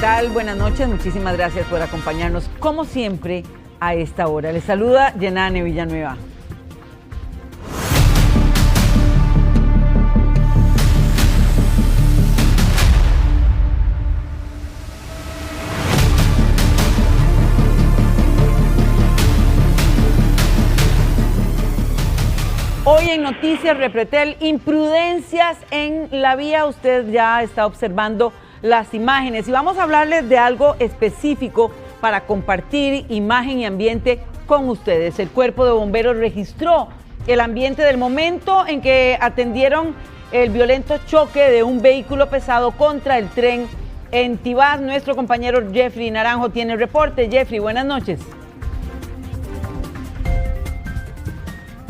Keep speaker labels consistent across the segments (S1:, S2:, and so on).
S1: tal? Buenas noches, muchísimas gracias por acompañarnos, como siempre, a esta hora. Les saluda Yenane Villanueva. Hoy en Noticias Repretel, imprudencias en la vía. Usted ya está observando las imágenes y vamos a hablarles de algo específico para compartir imagen y ambiente con ustedes. El Cuerpo de Bomberos registró el ambiente del momento en que atendieron el violento choque de un vehículo pesado contra el tren en Tibás. Nuestro compañero Jeffrey Naranjo tiene el reporte. Jeffrey, buenas noches.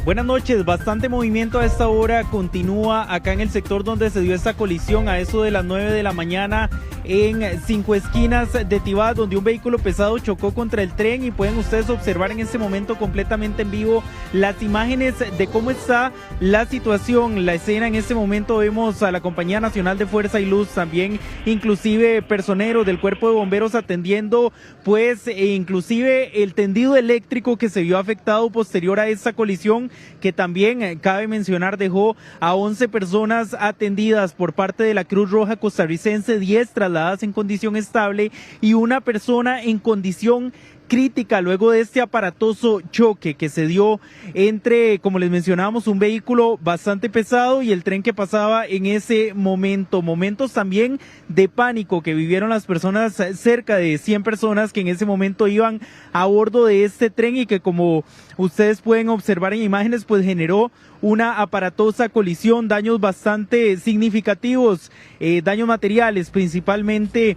S2: Buenas noches, bastante movimiento a esta hora continúa acá en el sector donde se dio esta colisión a eso de las 9 de la mañana en 5 esquinas de Tibás, donde un vehículo pesado chocó contra el tren y pueden ustedes observar en este momento completamente en vivo las imágenes de cómo está la situación, la escena. En este momento vemos a la Compañía Nacional de Fuerza y Luz, también inclusive personeros del Cuerpo de Bomberos atendiendo pues inclusive el tendido eléctrico que se vio afectado posterior a esta colisión, que también cabe mencionar dejó a 11 personas atendidas por parte de la Cruz Roja costarricense, 10 trasladadas en condición estable y una persona en condición crítica luego de este aparatoso choque que se dio entre, como les mencionábamos, un vehículo bastante pesado y el tren que pasaba en ese momento. Momentos también de pánico que vivieron las personas, cerca de 100 personas que en ese momento iban a bordo de este tren y que, como ustedes pueden observar en imágenes, pues generó una aparatosa colisión, daños bastante significativos, daños materiales principalmente.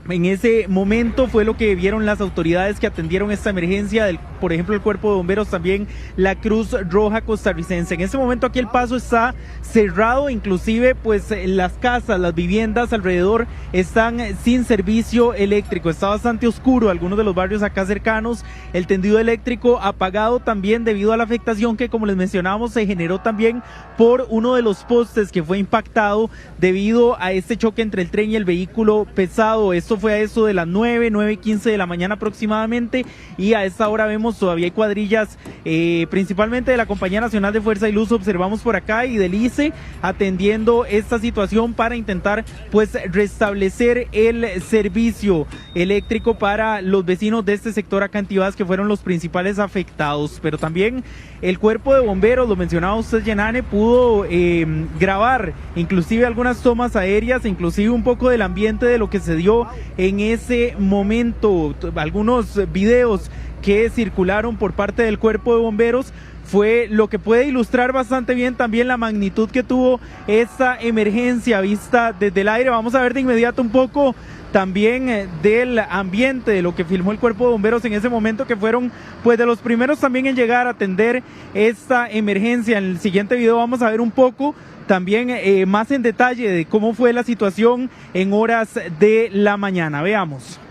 S2: En ese momento fue lo que vieron las autoridades que atendieron esta emergencia, por ejemplo el Cuerpo de Bomberos, también la Cruz Roja costarricense. En ese momento aquí el paso está cerrado, inclusive pues las casas, las viviendas alrededor están sin servicio eléctrico, está bastante oscuro algunos de los barrios acá cercanos, el tendido eléctrico apagado también debido a la afectación que, como les mencionábamos, se generó también por uno de los postes que fue impactado debido a este choque entre el tren y el vehículo pesado. Esto fue a eso de las 9:15 de la mañana aproximadamente y a esta hora vemos todavía hay cuadrillas principalmente de la Compañía Nacional de Fuerza y Luz, observamos por acá, y del ICE atendiendo esta situación para intentar pues restablecer el servicio eléctrico para los vecinos de este sector acá en Tibás, que fueron los principales afectados. Pero también el Cuerpo de Bomberos, lo mencionaba usted, Yenane, pudo grabar inclusive algunas tomas aéreas, inclusive un poco del ambiente de lo que se dio en ese momento. Algunos videos que circularon por parte del Cuerpo de Bomberos fue lo que puede ilustrar bastante bien también la magnitud que tuvo esta emergencia vista desde el aire. Vamos a ver de inmediato un poco también del ambiente, de lo que filmó el Cuerpo de Bomberos en ese momento, que fueron pues de los primeros también en llegar a atender esta emergencia. En el siguiente video vamos a ver un poco también más en detalle de cómo fue la situación en horas de la mañana. Veamos.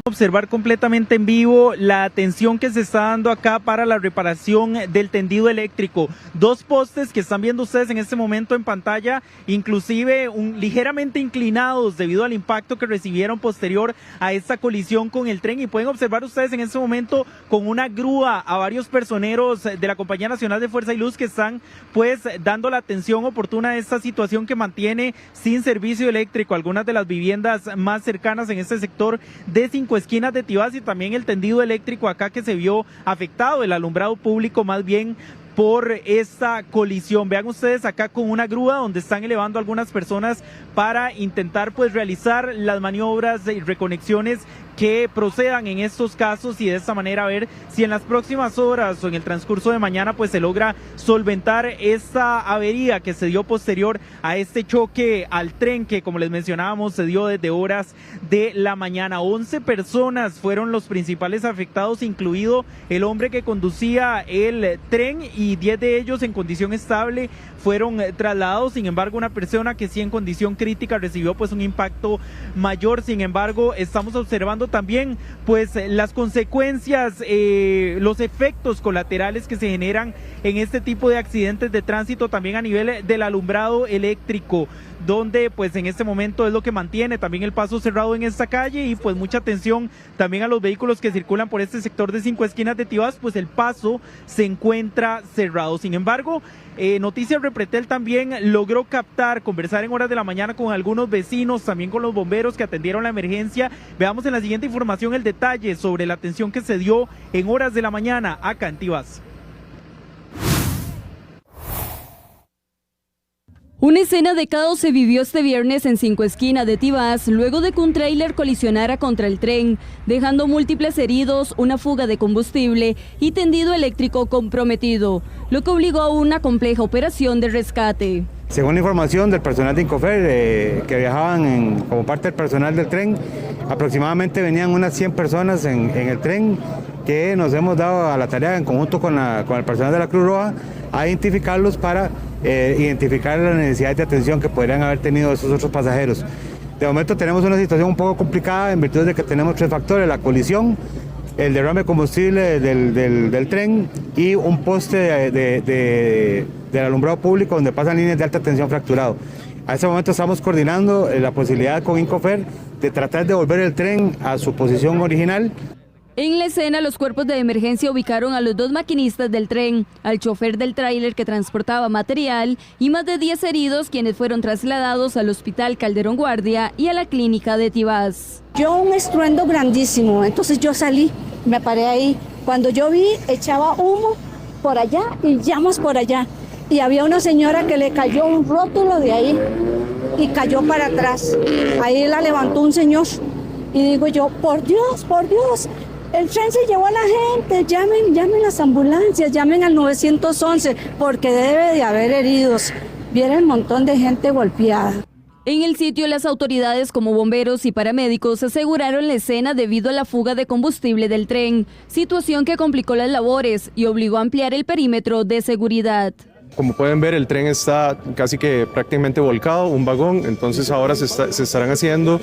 S2: Observar completamente en vivo la atención que se está dando acá para la reparación del tendido eléctrico. 2 postes que están viendo ustedes en este momento en pantalla, inclusive ligeramente inclinados debido al impacto que recibieron posterior a esta colisión con el tren, y pueden observar ustedes en este momento con una grúa a varios personeros de la Compañía Nacional de Fuerza y Luz que están pues dando la atención oportuna a esta situación que mantiene sin servicio eléctrico algunas de las viviendas más cercanas en este sector de 5 esquinas de Tibás, y también el tendido eléctrico acá que se vio afectado, el alumbrado público más bien, por esta colisión. Vean ustedes acá con una grúa donde están elevando a algunas personas para intentar pues realizar las maniobras y reconexiones que procedan en estos casos, y de esta manera ver si en las próximas horas o en el transcurso de mañana pues se logra solventar esta avería que se dio posterior a este choque al tren que, como les mencionábamos, se dio desde horas de la mañana. 11 personas fueron los principales afectados, incluido el hombre que conducía el tren, y 10 de ellos en condición estable fueron trasladados. Sin embargo, una persona que sí en condición crítica recibió pues un impacto mayor. Sin embargo, estamos observando también pues las consecuencias, los efectos colaterales que se generan en este tipo de accidentes de tránsito, también a nivel del alumbrado eléctrico. donde pues en este momento es lo que mantiene también el paso cerrado en esta calle y pues mucha atención también a los vehículos que circulan por este sector de 5 Esquinas de Tibás, pues el paso se encuentra cerrado. Sin embargo, Noticias Repretel también logró conversar en horas de la mañana con algunos vecinos, también con los bomberos que atendieron la emergencia. Veamos en la siguiente información el detalle sobre la atención que se dio en horas de la mañana acá en Tibás.
S3: Una escena de caos se vivió este viernes en 5 Esquinas de Tibás, luego de que un tráiler colisionara contra el tren, dejando múltiples heridos, una fuga de combustible y tendido eléctrico comprometido, lo que obligó a una compleja operación de rescate.
S4: Según la información del personal de Incofer, que viajaban como parte del personal del tren, aproximadamente venían unas 100 personas en el tren, que nos hemos dado a la tarea en conjunto con el personal de la Cruz Roja a identificarlos para identificar las necesidades de atención que podrían haber tenido esos otros pasajeros. De momento tenemos una situación un poco complicada en virtud de que tenemos 3 factores: la colisión, el derrame de combustible del tren y un poste del alumbrado público donde pasan líneas de alta tensión fracturado. A este momento estamos coordinando la posibilidad con Incofer de tratar de volver el tren a su posición original.
S3: En la escena, los cuerpos de emergencia ubicaron a los 2 maquinistas del tren, al chofer del tráiler que transportaba material y más de 10 heridos, quienes fueron trasladados al Hospital Calderón Guardia y a la clínica de Tibás.
S5: Yo un estruendo grandísimo, entonces yo salí, me paré ahí. Cuando yo vi, echaba humo por allá y llamas por allá. Y había una señora que le cayó un rótulo de ahí y cayó para atrás. Ahí la levantó un señor y digo yo, por Dios, el tren se llevó a la gente, llamen las ambulancias, llamen al 911, porque debe de haber heridos. Viera el montón de gente golpeada.
S3: En el sitio, las autoridades como bomberos y paramédicos aseguraron la escena debido a la fuga de combustible del tren, situación que complicó las labores y obligó a ampliar el perímetro de seguridad.
S6: Como pueden ver, el tren está casi que prácticamente volcado, un vagón, entonces ahora se estarán haciendo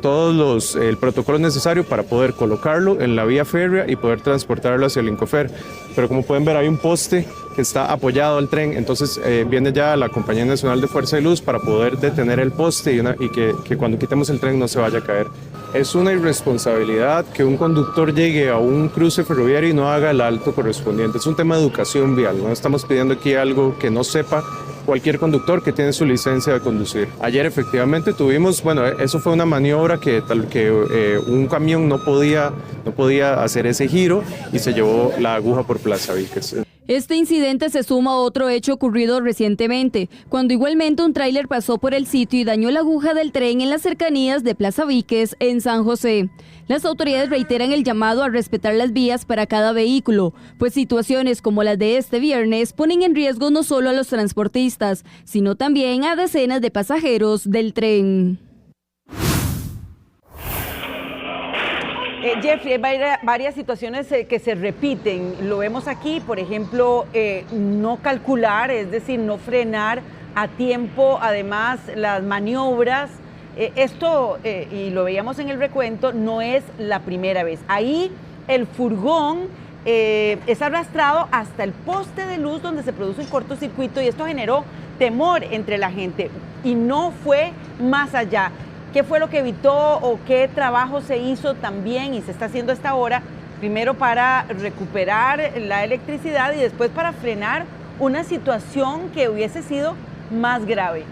S6: todos el protocolo necesario para poder colocarlo en la vía férrea y poder transportarlo hacia el Incofer. Pero como pueden ver, hay un poste que está apoyado al tren, entonces viene ya la Compañía Nacional de Fuerza y Luz para poder detener el poste y que cuando quitemos el tren no se vaya a caer. Es una irresponsabilidad que un conductor llegue a un cruce ferroviario y no haga el alto correspondiente. Es un tema de educación vial, no estamos pidiendo aquí algo que no sepa cualquier conductor que tiene su licencia de conducir. Ayer efectivamente tuvimos, eso fue una maniobra que un camión no podía hacer ese giro y se llevó la aguja por Plaza Víquez.
S3: Este incidente se suma a otro hecho ocurrido recientemente, cuando igualmente un tráiler pasó por el sitio y dañó la aguja del tren en las cercanías de Plaza Víquez, en San José. Las autoridades reiteran el llamado a respetar las vías para cada vehículo, pues situaciones como las de este viernes ponen en riesgo no solo a los transportistas, sino también a decenas de pasajeros del tren.
S1: Jeffrey, hay varias situaciones que se repiten. Lo vemos aquí, por ejemplo, no calcular, es decir, no frenar a tiempo, además las maniobras. Esto, y lo veíamos en el recuento, no es la primera vez. Ahí el furgón es arrastrado hasta el poste de luz donde se produce un cortocircuito y esto generó temor entre la gente y no fue más allá. ¿Qué fue lo que evitó o qué trabajo se hizo también y se está haciendo hasta ahora? Primero para recuperar la electricidad y después para frenar una situación que hubiese sido más grave.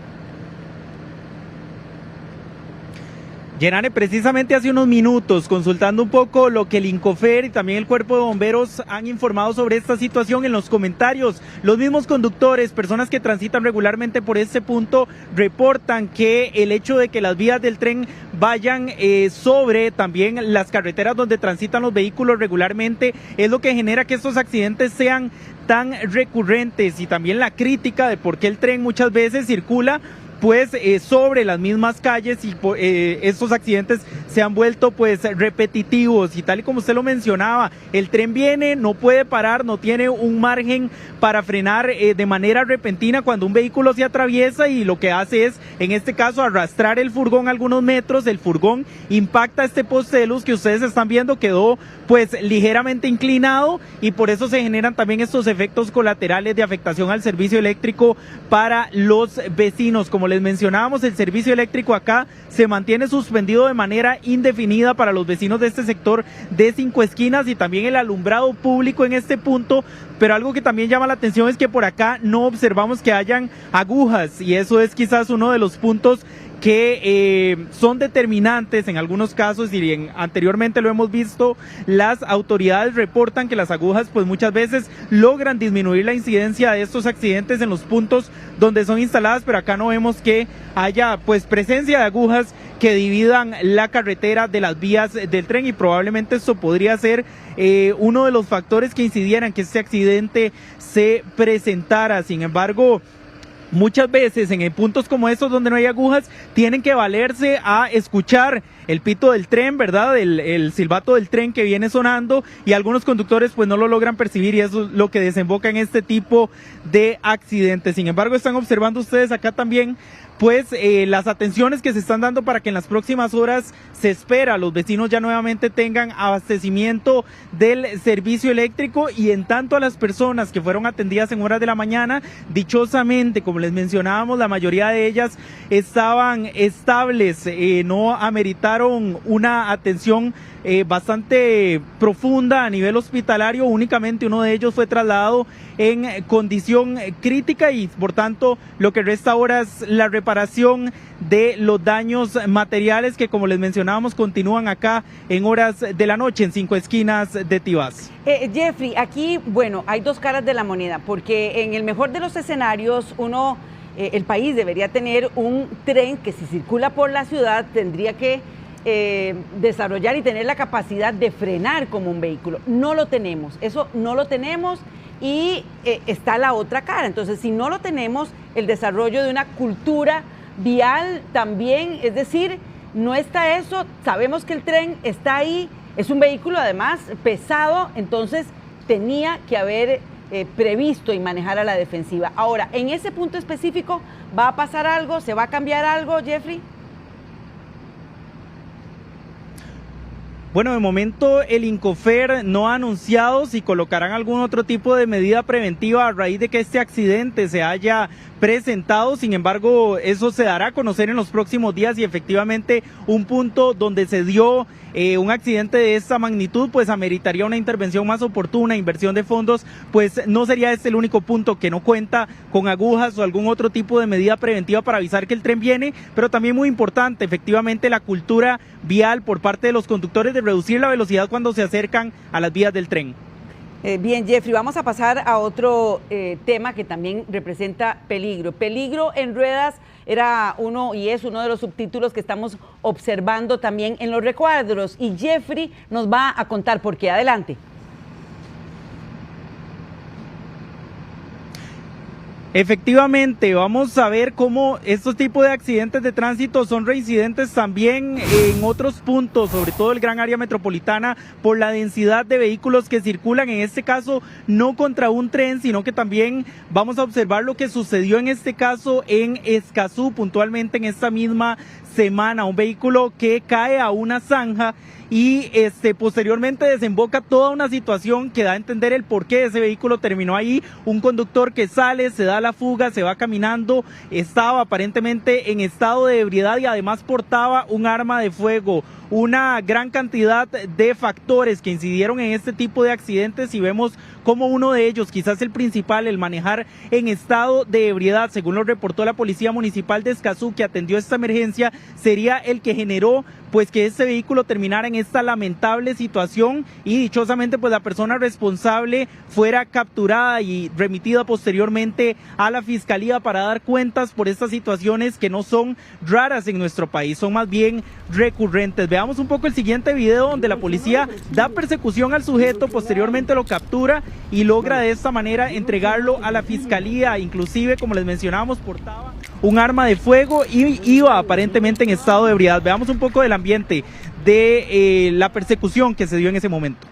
S2: Yenane, precisamente hace unos minutos, consultando un poco lo que el Incofer y también el Cuerpo de Bomberos han informado sobre esta situación en los comentarios. Los mismos conductores, personas que transitan regularmente por este punto, reportan que el hecho de que las vías del tren vayan sobre también las carreteras donde transitan los vehículos regularmente es lo que genera que estos accidentes sean tan recurrentes y también la crítica de por qué el tren muchas veces circula pues sobre las mismas calles y estos accidentes se han vuelto pues repetitivos y tal y como usted lo mencionaba, el tren viene, no puede parar, no tiene un margen para frenar de manera repentina cuando un vehículo se atraviesa y lo que hace es, en este caso, arrastrar el furgón algunos metros, el furgón impacta este poste de luz que ustedes están viendo, quedó pues ligeramente inclinado y por eso se generan también estos efectos colaterales de afectación al servicio eléctrico para los vecinos. Como les mencionábamos, el servicio eléctrico acá se mantiene suspendido de manera indefinida para los vecinos de este sector de Cinco Esquinas y también el alumbrado público en este punto, pero algo que también llama la atención es que por acá no observamos que hayan agujas y eso es quizás uno de los puntos que son determinantes en algunos casos y anteriormente lo hemos visto, las autoridades reportan que las agujas pues muchas veces logran disminuir la incidencia de estos accidentes en los puntos donde son instaladas, pero acá no vemos que haya pues presencia de agujas que dividan la carretera de las vías del tren y probablemente esto podría ser uno de los factores que incidieran que este accidente se presentara. Sin embargo, muchas veces en puntos como estos donde no hay agujas tienen que valerse a escuchar el pito del tren, ¿verdad? El silbato del tren que viene sonando y algunos conductores pues no lo logran percibir y eso es lo que desemboca en este tipo de accidentes. Sin embargo, están observando ustedes acá también pues las atenciones que se están dando para que en las próximas horas se espera los vecinos ya nuevamente tengan abastecimiento del servicio eléctrico y en tanto a las personas que fueron atendidas en horas de la mañana, dichosamente, como les mencionábamos, la mayoría de ellas estaban estables, no ameritaron una atención bastante profunda a nivel hospitalario, únicamente uno de ellos fue trasladado en condición crítica y por tanto lo que resta ahora es la reparación de los daños materiales que, como les mencionábamos, continúan acá en horas de la noche en Cinco Esquinas de Tibás.
S1: Jeffrey, aquí, bueno, hay dos caras de la moneda, porque en el mejor de los escenarios el país debería tener un tren que si circula por la ciudad tendría que desarrollar y tener la capacidad de frenar como un vehículo. No lo tenemos, eso no lo tenemos y está la otra cara. Entonces, si no lo tenemos, el desarrollo de una cultura vial también, es decir, no está eso, sabemos que el tren está ahí, es un vehículo además pesado, entonces tenía que haber previsto y manejar a la defensiva. Ahora, en ese punto específico, ¿va a pasar algo? ¿Se va a cambiar algo, Jeffrey?
S2: Bueno, de momento el Incofer no ha anunciado si colocarán algún otro tipo de medida preventiva a raíz de que este accidente se haya presentado. Sin embargo, eso se dará a conocer en los próximos días y efectivamente un punto donde se dio un accidente de esta magnitud pues ameritaría una intervención más oportuna, inversión de fondos, pues no sería este el único punto que no cuenta con agujas o algún otro tipo de medida preventiva para avisar que el tren viene, pero también muy importante efectivamente la cultura vial por parte de los conductores de reducir la velocidad cuando se acercan a las vías del tren.
S1: Bien, Jeffrey, vamos a pasar a otro tema que también representa peligro. Peligro en ruedas era uno y es uno de los subtítulos que estamos observando también en los recuadros. Y Jeffrey nos va a contar por qué. Adelante.
S2: Efectivamente, vamos a ver cómo estos tipos de accidentes de tránsito son reincidentes también en otros puntos, sobre todo el gran área metropolitana, por la densidad de vehículos que circulan, en este caso no contra un tren, sino que también vamos a observar lo que sucedió en este caso en Escazú, puntualmente en esta misma semana, un vehículo que cae a una zanja y posteriormente desemboca toda una situación que da a entender el por qué ese vehículo terminó ahí. Un conductor que sale, se da la fuga, se va caminando, estaba aparentemente en estado de ebriedad y además portaba un arma de fuego. Una gran cantidad de factores que incidieron en este tipo de accidentes y vemos como uno de ellos, quizás el principal, el manejar en estado de ebriedad, según lo reportó la Policía Municipal de Escazú, que atendió esta emergencia, sería el que generó pues que este vehículo terminara en esta lamentable situación y dichosamente pues la persona responsable fuera capturada y remitida posteriormente a la Fiscalía para dar cuentas por estas situaciones que no son raras en nuestro país, son más bien recurrentes. Veamos un poco el siguiente video donde la policía da persecución al sujeto, posteriormente lo captura y logra de esta manera entregarlo a la Fiscalía, inclusive como les mencionábamos portaba un arma de fuego y iba aparentemente en estado de ebriedad. Veamos un poco del ambiente de la persecución que se dio en ese momento.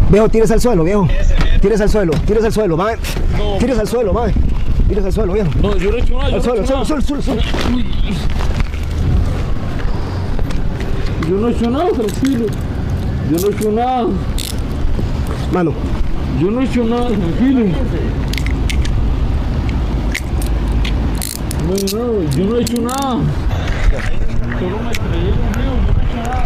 S7: Viejo, tírese al suelo, viejo. Tírese al suelo, mae. Tírese al suelo, mae. Tírese al suelo, viejo.
S8: No, yo no he hecho nada.
S7: Al suelo.
S8: Yo no he hecho nada, tranquilo. Yo no he hecho nada.
S7: Mano.
S8: Yo no he hecho nada, tranquilo. No, yo no he hecho nada. Solo me estrellé conmigo, yo no he hecho nada.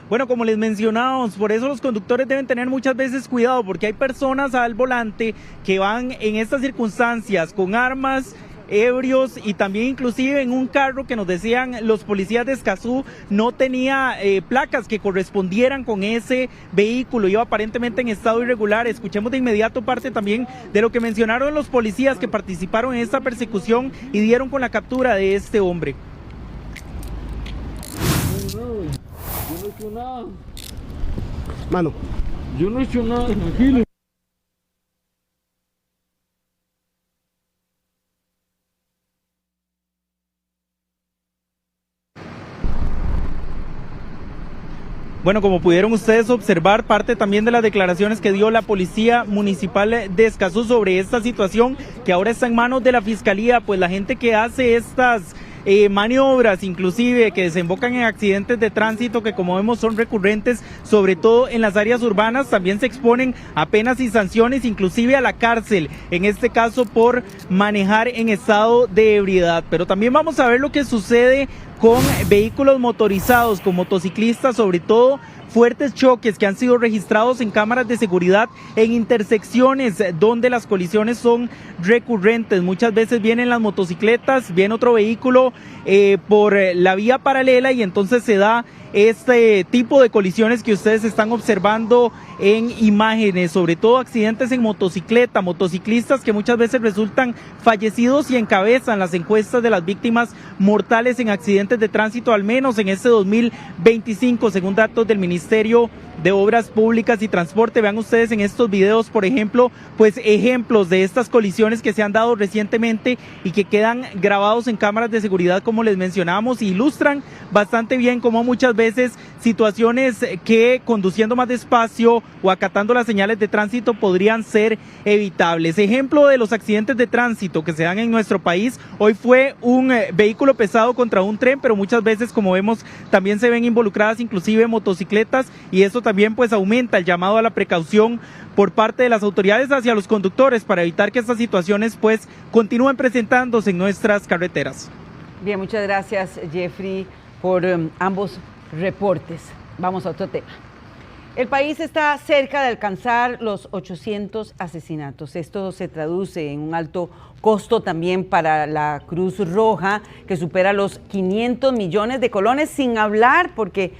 S2: Bueno, como les mencionábamos, por eso los conductores deben tener muchas veces cuidado, porque hay personas al volante que van en estas circunstancias con armas, ebrios, y también inclusive en un carro que nos decían los policías de Escazú no tenía placas que correspondieran con ese vehículo, iba aparentemente en estado irregular. Escuchemos de inmediato parte también de lo que mencionaron los policías que participaron en esta persecución y dieron con la captura de este hombre.
S8: Yo no he hecho nada.
S7: Mano.
S8: Yo no he hecho nada, tranquilo.
S2: Bueno, como pudieron ustedes observar, parte también de las declaraciones que dio la Policía Municipal de Escazú sobre esta situación que ahora está en manos de la Fiscalía, pues la gente que hace estas maniobras, inclusive que desembocan en accidentes de tránsito que como vemos son recurrentes, sobre todo en las áreas urbanas, también se exponen a penas y sanciones, inclusive a la cárcel, en este caso por manejar en estado de ebriedad. Pero también vamos a ver lo que sucede con vehículos motorizados, con motociclistas, sobre todo fuertes choques que han sido registrados en cámaras de seguridad en intersecciones donde las colisiones son recurrentes. Muchas veces vienen las motocicletas, viene otro vehículo por la vía paralela y entonces se da este tipo de colisiones que ustedes están observando en imágenes, sobre todo accidentes en motocicleta, motociclistas que muchas veces resultan fallecidos y encabezan las encuestas de las víctimas mortales en accidentes de tránsito, al menos en este 2025, según datos del Ministerio de Obras Públicas y Transporte. Vean ustedes en estos videos, por ejemplo, pues ejemplos de estas colisiones que se han dado recientemente y que quedan grabados en cámaras de seguridad, como les mencionábamos, e ilustran bastante bien cómo muchas veces situaciones que conduciendo más despacio o acatando las señales de tránsito podrían ser evitables. Ejemplo de los accidentes de tránsito que se dan en nuestro país, hoy fue un vehículo pesado contra un tren, pero muchas veces, como vemos, también se ven involucradas inclusive motocicletas, y eso también pues aumenta el llamado a la precaución por parte de las autoridades hacia los conductores para evitar que estas situaciones pues continúen presentándose en nuestras carreteras.
S1: Bien, muchas gracias, Jeffrey, por ambos reportes. Vamos a otro tema. El país está cerca de alcanzar los 800 asesinatos. Esto se traduce en un alto costo también para la Cruz Roja, que supera los 500 millones de colones, sin hablar porque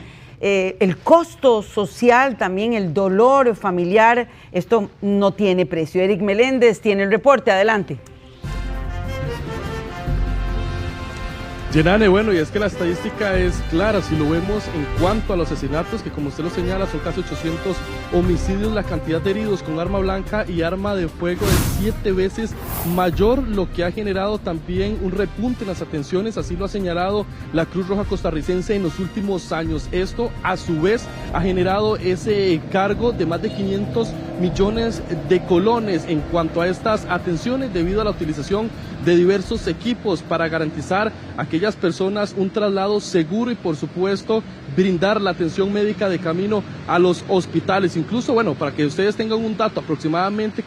S1: el costo social, también el dolor familiar, esto no tiene precio. Eric Meléndez tiene el reporte, adelante.
S9: Yenane, bueno, y es que la estadística es clara, si lo vemos en cuanto a los asesinatos, que como usted lo señala, son casi 800 homicidios, la cantidad de heridos con arma blanca y arma de fuego es 7 veces mayor, lo que ha generado también un repunte en las atenciones, así lo ha señalado la Cruz Roja costarricense en los últimos años. Esto, a su vez, ha generado ese cargo de más de 500 millones de colones en cuanto a estas atenciones, debido a la utilización de diversos equipos para garantizar a aquellas personas un traslado seguro y, por supuesto, brindar la atención médica de camino a los hospitales. Incluso, bueno, para que ustedes tengan un dato, aproximadamente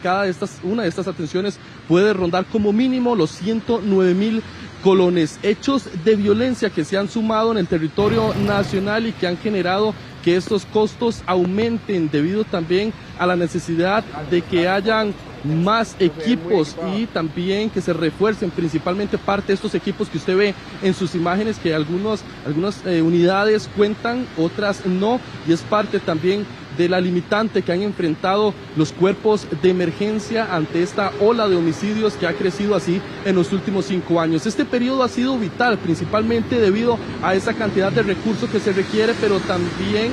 S9: una de estas atenciones puede rondar como mínimo los 109,000 colones. Hechos de violencia que se han sumado en el territorio nacional y que han generado que estos costos aumenten, debido también a la necesidad de que hayan más equipos y también que se refuercen principalmente parte de estos equipos que usted ve en sus imágenes, que algunas unidades cuentan, otras no, y es parte también de la limitante que han enfrentado los cuerpos de emergencia ante esta ola de homicidios que ha crecido así en los últimos 5 años. Este periodo ha sido vital, principalmente debido a esa cantidad de recursos que se requiere, pero también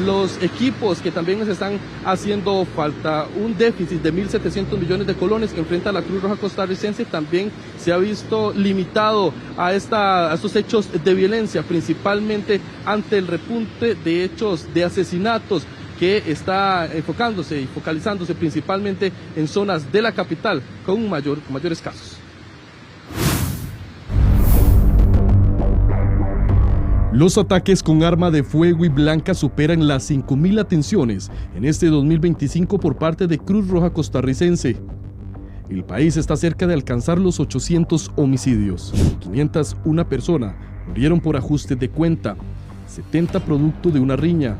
S9: los equipos que también nos están haciendo falta. Un déficit de 1.700 millones de colones que enfrenta la Cruz Roja costarricense también se ha visto limitado a estos hechos de violencia, principalmente ante el repunte de hechos de asesinatos que está enfocándose y focalizándose principalmente en zonas de la capital con mayores casos. Los ataques con arma de fuego y blanca superan las 5.000 atenciones en este 2025 por parte de Cruz Roja costarricense. El país está cerca de alcanzar los 800 homicidios. 501 personas murieron por ajuste de cuenta, 70 producto de una riña.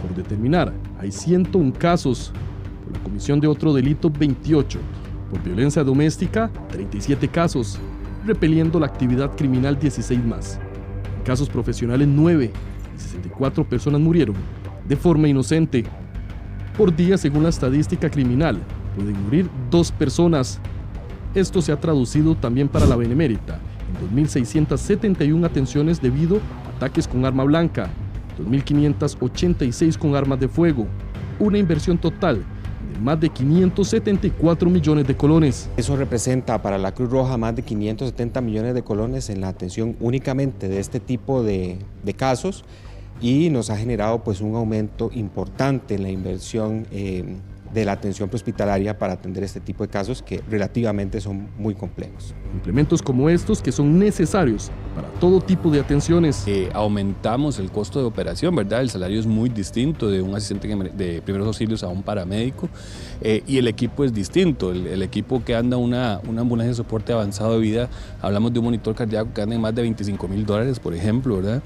S9: Por determinar, hay 101 casos. Por la comisión de otro delito, 28. Por violencia doméstica, 37 casos. Repeliendo la actividad criminal, 16 más. En casos profesionales, 9. Y 64 personas murieron de forma inocente. Por día, según la estadística criminal, pueden morir 2 personas. Esto se ha traducido también para la Benemérita en 2.671 atenciones debido a ataques con arma blanca, 2.586 con armas de fuego, una inversión total de más de 574 millones de colones.
S10: Eso representa para la Cruz Roja más de 570 millones de colones en la atención únicamente de este tipo de casos, y nos ha generado pues un aumento importante en la inversión de la atención prehospitalaria para atender este tipo de casos que relativamente son muy complejos.
S9: Implementos como estos que son necesarios para todo tipo de atenciones.
S11: Aumentamos el costo de operación, ¿verdad? El salario es muy distinto de un asistente de primeros auxilios a un paramédico, y el equipo es distinto. El equipo que anda una ambulancia de soporte avanzado de vida, hablamos de un monitor cardíaco que anda en más de $25.000, por ejemplo, ¿verdad?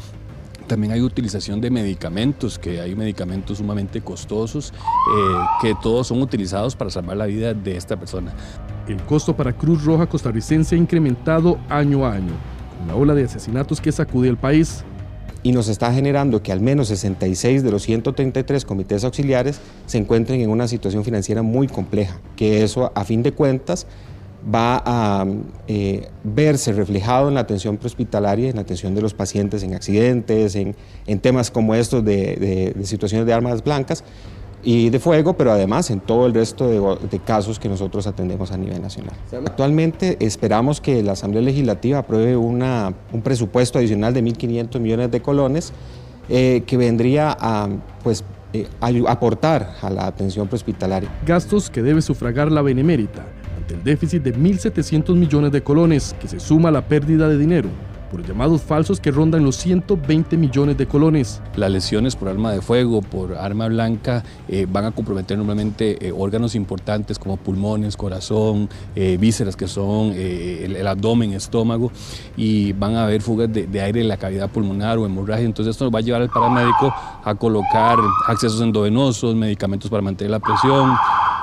S11: También hay utilización de medicamentos, que hay medicamentos sumamente costosos, que todos son utilizados para salvar la vida de esta persona.
S9: El costo para Cruz Roja costarricense ha incrementado año a año, con la ola de asesinatos que sacude al país.
S10: Y nos está generando que al menos 66 de los 133 comités auxiliares se encuentren en una situación financiera muy compleja, que eso a fin de cuentas va a verse reflejado en la atención prehospitalaria, en la atención de los pacientes en accidentes, en temas como estos de situaciones de armas blancas y de fuego, pero además en todo el resto de casos que nosotros atendemos a nivel nacional. Actualmente esperamos que la Asamblea Legislativa apruebe un presupuesto adicional de 1.500 millones de colones que vendría a aportar a la atención prehospitalaria.
S9: Gastos que debe sufragar la Benemérita ante el déficit de 1.700 millones de colones, que se suma a la pérdida de dinero por llamados falsos que rondan los 120 millones de colones.
S11: Las lesiones por arma de fuego, por arma blanca, van a comprometer normalmente órganos importantes como pulmones, corazón, vísceras que son el abdomen, estómago, y van a haber fugas de aire en la cavidad pulmonar o hemorragia. Entonces esto nos va a llevar al paramédico a colocar accesos endovenosos, medicamentos para mantener la presión.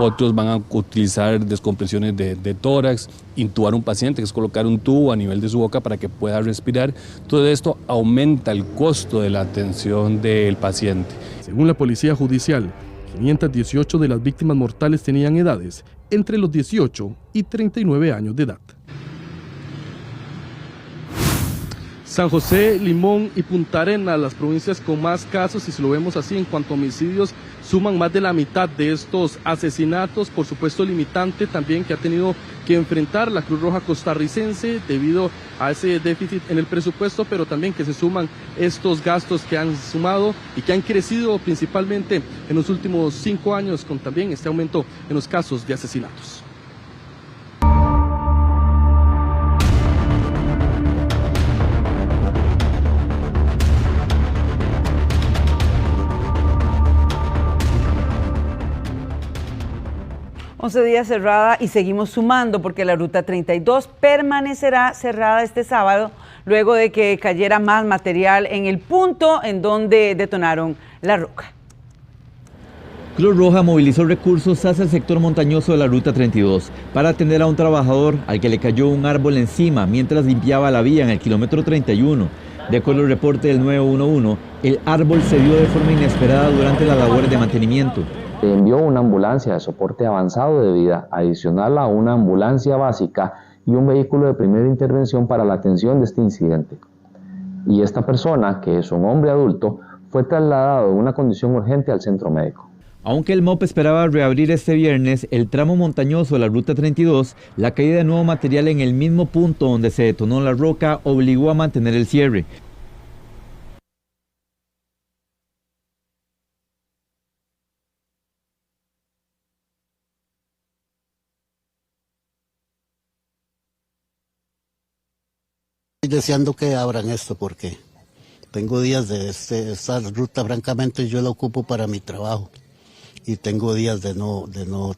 S11: Otros van a utilizar descompresiones de tórax, intubar a un paciente, que es colocar un tubo a nivel de su boca para que pueda respirar. Todo esto aumenta el costo de la atención del paciente.
S9: Según la Policía Judicial, 518 de las víctimas mortales tenían edades entre los 18 y 39 años de edad. San José, Limón y Punta Arenas, las provincias con más casos, y si lo vemos así en cuanto a homicidios, suman más de la mitad de estos asesinatos. Por supuesto, limitante también que ha tenido que enfrentar la Cruz Roja costarricense debido a ese déficit en el presupuesto, pero también que se suman estos gastos que han sumado y que han crecido principalmente en los últimos 5 años, con también este aumento en los casos de asesinatos.
S1: Días cerrada y seguimos sumando porque la Ruta 32 permanecerá cerrada este sábado luego de que cayera más material en el punto en donde detonaron la roca.
S12: Cruz Roja movilizó recursos hacia el sector montañoso de la Ruta 32 para atender a un trabajador al que le cayó un árbol encima mientras limpiaba la vía en el kilómetro 31. De acuerdo al reporte del 911, el árbol se dio de forma inesperada durante las labores de mantenimiento.
S13: Se envió una ambulancia de soporte avanzado de vida, adicional a una ambulancia básica y un vehículo de primera intervención para la atención de este incidente. Y esta persona, que es un hombre adulto, fue trasladado en una condición urgente al centro médico.
S12: Aunque el MOP esperaba reabrir este viernes el tramo montañoso de la Ruta 32, la caída de nuevo material en el mismo punto donde se detonó la roca obligó a mantener el cierre.
S14: Estoy deseando que abran esto porque Tengo días de esta ruta, francamente yo la ocupo para mi trabajo y tengo días de no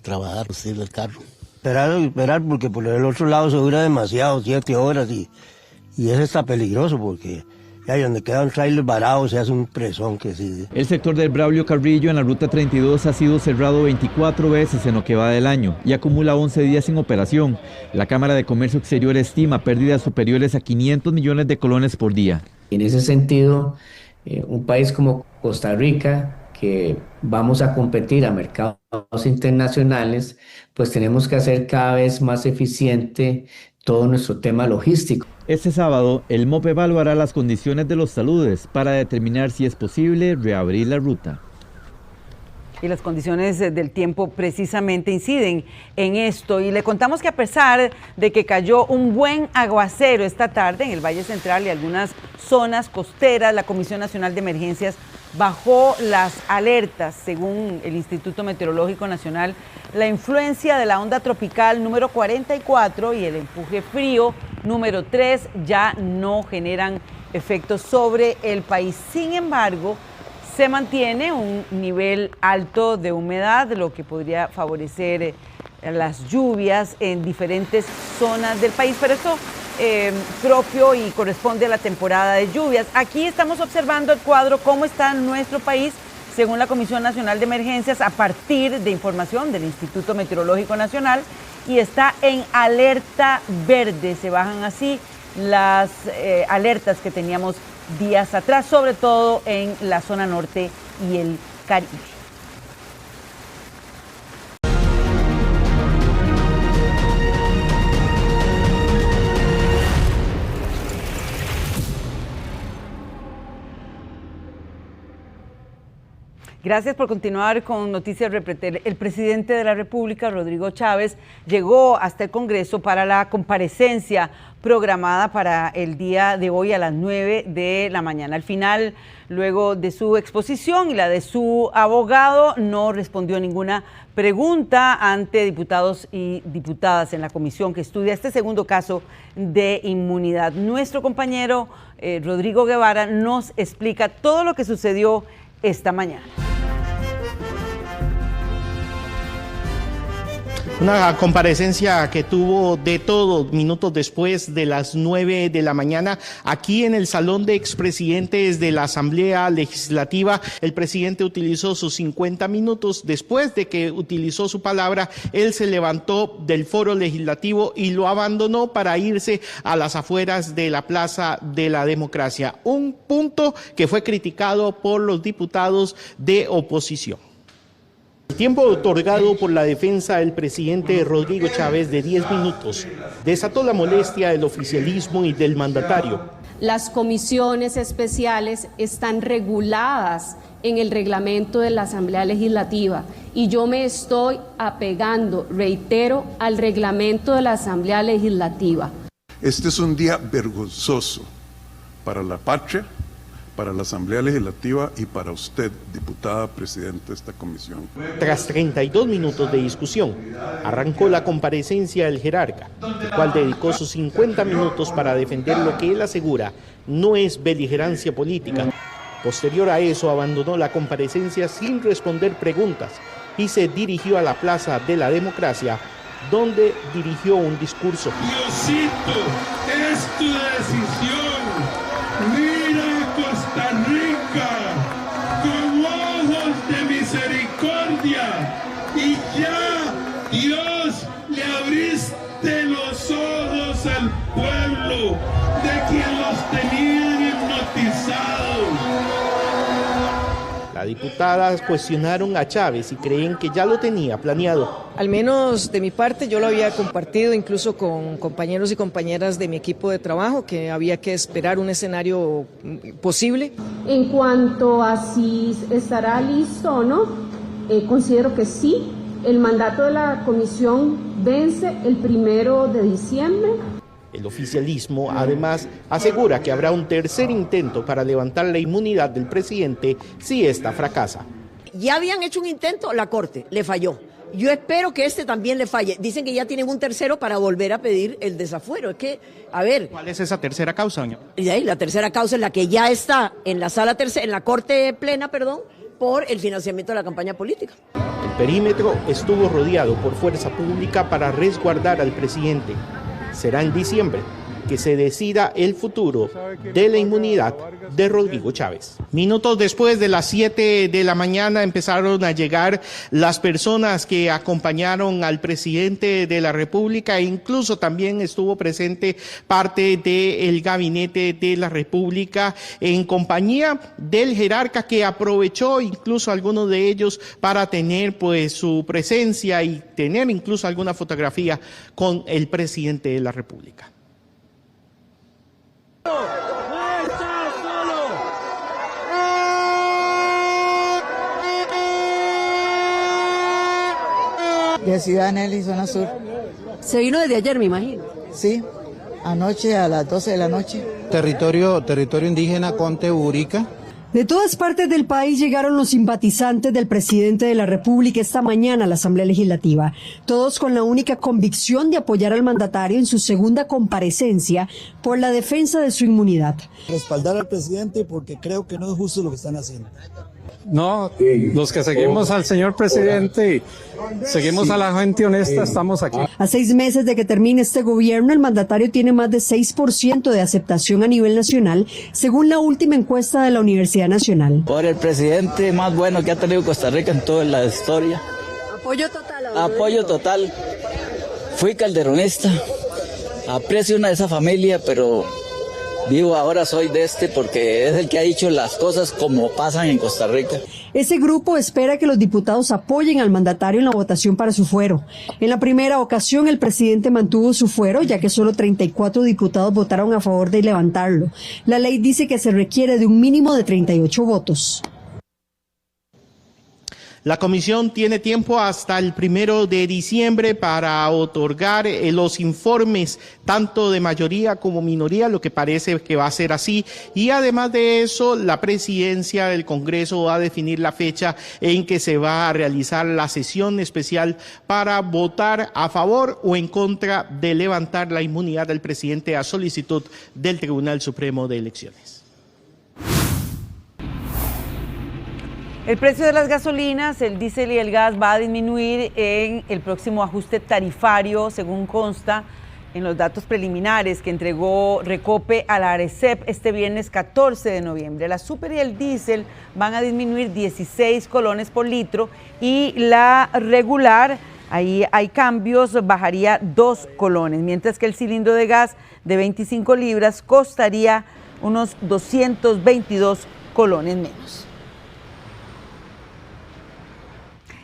S14: trabajar, usar el carro.
S15: Esperar porque por el otro lado se dura demasiado, 7 horas y eso está peligroso porque ya donde queda un trailer varado se hace un presón que sí.
S12: El sector del Braulio Carrillo en la Ruta 32 ha sido cerrado 24 veces en lo que va del año y acumula 11 días sin operación. La Cámara de Comercio Exterior estima pérdidas superiores a 500 millones de colones por día.
S16: En ese sentido, un país como Costa Rica, que vamos a competir a mercados internacionales, pues tenemos que hacer cada vez más eficiente todo nuestro tema logístico.
S12: Este sábado, el MOP evaluará las condiciones de los taludes para determinar si es posible reabrir la ruta.
S1: Y las condiciones del tiempo precisamente inciden en esto. Y le contamos que a pesar de que cayó un buen aguacero esta tarde en el Valle Central y algunas zonas costeras, la Comisión Nacional de Emergencias bajó las alertas. Según el Instituto Meteorológico Nacional, la influencia de la onda tropical número 44 y el empuje frío número 3 ya no generan efectos sobre el país. Sin embargo, se mantiene un nivel alto de humedad, lo que podría favorecer las lluvias en diferentes zonas del país, pero esto propio y corresponde a la temporada de lluvias. Aquí estamos observando el cuadro, cómo está nuestro país, según la Comisión Nacional de Emergencias, a partir de información del Instituto Meteorológico Nacional, y está en alerta verde. Se bajan así las alertas que teníamos días atrás, sobre todo en la zona norte y el Caribe. Gracias por continuar con Noticias Repretel. El presidente de la República, Rodrigo Chávez, llegó hasta el Congreso para la comparecencia programada para el día de hoy a las 9 de la mañana. Al final, luego de su exposición y la de su abogado, no respondió ninguna pregunta ante diputados y diputadas en la comisión que estudia este segundo caso de inmunidad. Nuestro compañero Rodrigo Guevara nos explica todo lo que sucedió esta mañana.
S17: Una comparecencia que tuvo de todo minutos después de las 9 de la mañana aquí en el salón de expresidentes de la Asamblea Legislativa. El presidente utilizó sus 50 minutos. Después de que utilizó su palabra, él se levantó del foro legislativo y lo abandonó para irse a las afueras de la Plaza de la Democracia. Un punto que fue criticado por los diputados de oposición. El tiempo otorgado por la defensa del presidente Rodrigo Chávez de 10 minutos desató la molestia del oficialismo y del mandatario.
S18: Las comisiones especiales están reguladas en el reglamento de la Asamblea Legislativa y yo me estoy apegando, reitero, al reglamento de la Asamblea Legislativa.
S19: Este es un día vergonzoso para la patria, para la Asamblea Legislativa y para usted, diputada presidenta de esta comisión.
S17: Tras 32 minutos de discusión, arrancó la comparecencia del jerarca, el cual dedicó sus 50 minutos para defender lo que él asegura no es beligerancia política. Posterior a eso, abandonó la comparecencia sin responder preguntas y se dirigió a la Plaza de la Democracia, donde dirigió un discurso.
S8: Diosito, es tu decisión. Mira Costa Rica con ojos de misericordia y ya, Dios, le abriste los ojos al pueblo de quien los tenían hipnotizados.
S17: Las diputadas cuestionaron a Chávez y creen que ya lo tenía planeado.
S20: Al menos de mi parte yo lo había compartido incluso con compañeros y compañeras de mi equipo de trabajo, que había que esperar un escenario posible.
S18: En cuanto a si estará listo o no, considero que sí. El mandato de la comisión vence el 1 de diciembre.
S17: El oficialismo, además, asegura que habrá un tercer intento para levantar la inmunidad del presidente si esta fracasa.
S21: Ya habían hecho un intento, la Corte le falló. Yo espero que este también le falle. Dicen que ya tienen un tercero para volver a pedir el desafuero. Es que, a ver...
S17: ¿Cuál es esa tercera causa, doña?
S21: Y ahí, la tercera causa es la que ya está en la sala tercera, en la Corte Plena, perdón, por el financiamiento de la campaña política.
S17: El perímetro estuvo rodeado por fuerza pública para resguardar al presidente. Será en diciembre que se decida el futuro de la inmunidad de Rodrigo Chávez. Minutos después de las 7 de la mañana empezaron a llegar las personas que acompañaron al presidente de la República e incluso también estuvo presente parte del gabinete de la República en compañía del jerarca, que aprovechó incluso algunos de ellos para tener pues su presencia y tener incluso alguna fotografía con el presidente de la República.
S22: De Ciudad Nelly, zona sur.
S21: Se vino desde ayer, me imagino.
S22: Sí, anoche a las 12 de la noche.
S23: Territorio indígena Conte Urica.
S24: De todas partes del país llegaron los simpatizantes del presidente de la República esta mañana a la Asamblea Legislativa, todos con la única convicción de apoyar al mandatario en su segunda comparecencia por la defensa de su inmunidad.
S25: Respaldar al presidente porque creo que no es justo lo que están haciendo.
S26: No, los que seguimos al señor presidente, seguimos a la gente honesta, estamos aquí.
S24: A 6 meses de que termine este gobierno, el mandatario tiene más de 6% de aceptación a nivel nacional, según la última encuesta de la Universidad Nacional.
S27: Por el presidente más bueno que ha tenido Costa Rica en toda la historia.
S24: Apoyo total.
S27: Apoyo total. Fui calderonista, aprecio una de esa familia, pero vivo ahora, soy de este porque es el que ha dicho las cosas como pasan en Costa Rica.
S24: Ese grupo espera que los diputados apoyen al mandatario en la votación para su fuero. En la primera ocasión, el presidente mantuvo su fuero, ya que solo 34 diputados votaron a favor de levantarlo. La ley dice que se requiere de un mínimo de 38 votos.
S17: La comisión tiene tiempo hasta el 1 de diciembre para otorgar los informes tanto de mayoría como minoría, lo que parece que va a ser así. Y además de eso, la presidencia del Congreso va a definir la fecha en que se va a realizar la sesión especial para votar a favor o en contra de levantar la inmunidad del presidente a solicitud del Tribunal Supremo de Elecciones.
S1: El precio de las gasolinas, el diésel y el gas va a disminuir en el próximo ajuste tarifario, según consta en los datos preliminares que entregó Recope a la ARECEP este viernes 14 de noviembre. La super y el diésel van a disminuir 16 colones por litro y la regular, ahí hay cambios, bajaría 2 colones, mientras que el cilindro de gas de 25 libras costaría unos 222 colones menos.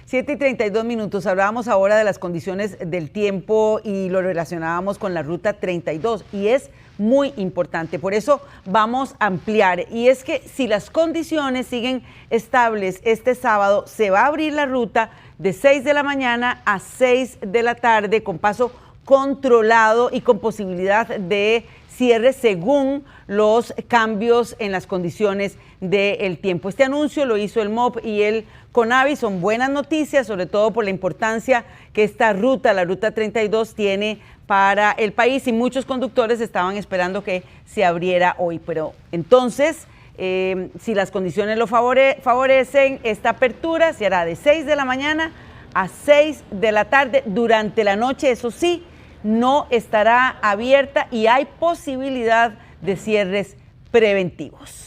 S1: 7:32. Hablábamos ahora de las condiciones del tiempo y lo relacionábamos con la Ruta 32 y es muy importante, por eso vamos a ampliar, y es que si las condiciones siguen estables este sábado, se va a abrir la ruta de 6 de la mañana a 6 de la tarde con paso controlado y con posibilidad de cierre según los cambios en las condiciones del tiempo. Este anuncio lo hizo el MOP y el CONAVI, son buenas noticias, sobre todo por la importancia que esta ruta, la Ruta 32, tiene para el país, y muchos conductores estaban esperando que se abriera hoy. Pero entonces, si las condiciones lo favorecen, esta apertura se hará de 6 de la mañana a 6 de la tarde. Durante la noche, eso sí, no estará abierta y hay posibilidad de cierres preventivos.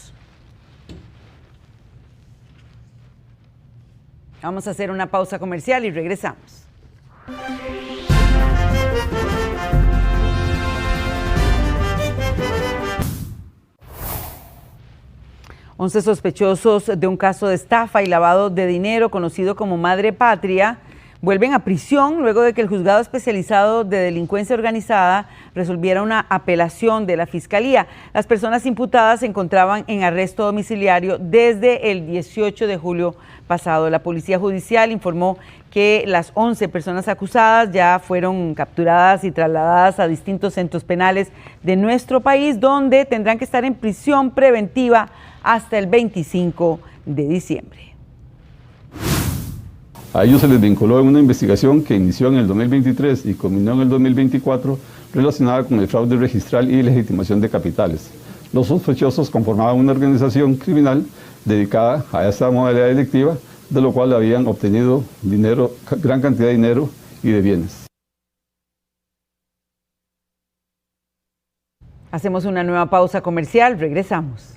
S1: Vamos a hacer una pausa comercial y regresamos. 11 sospechosos de un caso de estafa y lavado de dinero conocido como Madre Patria vuelven a prisión luego de que el Juzgado Especializado de Delincuencia Organizada resolviera una apelación de la Fiscalía. Las personas imputadas se encontraban en arresto domiciliario desde el 18 de julio pasado. La Policía Judicial informó que las 11 personas acusadas ya fueron capturadas y trasladadas a distintos centros penales de nuestro país, donde tendrán que estar en prisión preventiva hasta el 25 de diciembre.
S2: A ellos se les vinculó en una investigación que inició en el 2023 y culminó en el 2024 relacionada con el fraude registral y legitimación de capitales. Los sospechosos conformaban una organización criminal dedicada a esta modalidad delictiva, de lo cual habían obtenido dinero, gran cantidad de dinero y de bienes.
S1: Hacemos una nueva pausa comercial, regresamos.